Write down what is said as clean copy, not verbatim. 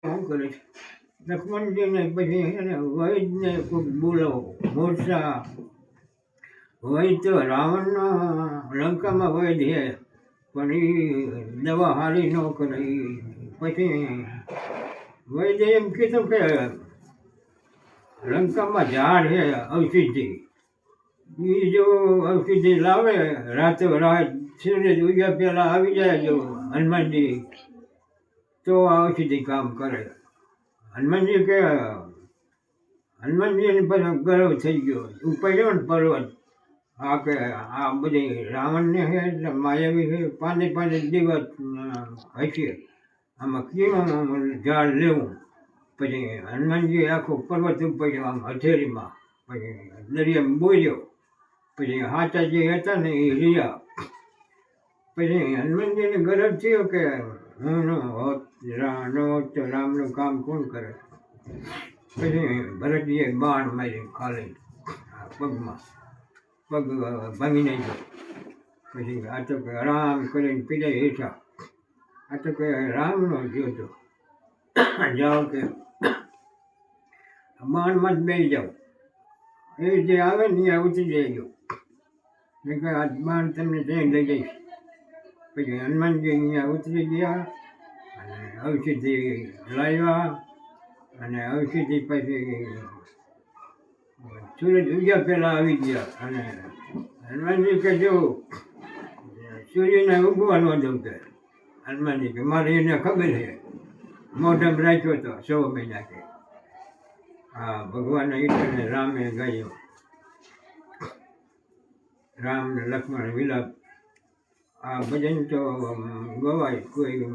શું કરે છે લક્ષ્મણજીને પછી એને વૈદને કોઈક બોલાવો મોરસા વૈદ તો રાવણનો લંકામાં વૈદ છે પણ એ દવા હારી ન કરે પછી વૈદે એમ કીધું કે લંકામાં ઝાડ છે ઔષધિ એ જો ઔષધિ લાવે રાતો રાત સૂર્ય ઉગ્યા પહેલાં આવી જાય જો હનુમાનજી તો આ ઔષધિ કામ કરે હનુમાનજી કે હનુમાનજીને પછી ગર્વ થઈ ગયો ઉપાડ્યો ને પર્વત આ કે આ બધી રાવણને છે એટલે માયાવી છે પાંચે દિવસ હશે આમાં કેવું ઝાડ લેવું પછી હનુમાનજી આખો પર્વત ઉપાડ્યો આમ હથેળીમાં પછી દરિયામાં બોલ્યો પછી હાચા જે હતા ને એ રહ્યા પછી હનુમાનજીને ગરજ થયો કે હું ન હોત તો રામનું કામ કોણ કરે પછી ભરતજીએ બાણ મારી ખાલી પગમાં પગ ભાંગી નાખ્યો પછી આ તો કે આરામ કરીને પીડાય હેઠા આ તો કે રામનો જોતો જાઓ કે બાણમાં જ બેસી જાઓ એ જે આવે ને એ ઉતરી જજો કે આ બાણ તમને ત્યાં લઈ જઈશ પછી હનુમાનજી અહીંયા ઉતરી ગયા અને ઔષધિ લાવ્યા અને ઔષધિ પછી સૂરજ ઉગ્યા પહેલાં આવી ગયા અને હનુમાનજી કે જો સૂર્યને ઉગવા ન દઉં કે હનુમાનજી કે મારે એને ખબર છે મોઢામાં રાખ્યો હતો 100 મહિના કે હા ભગવાન ઈશ્વરને રામે ગાયો રામ ને લક્ષ્મણ વિલાપ આ ભજન તો ગવાય કોઈ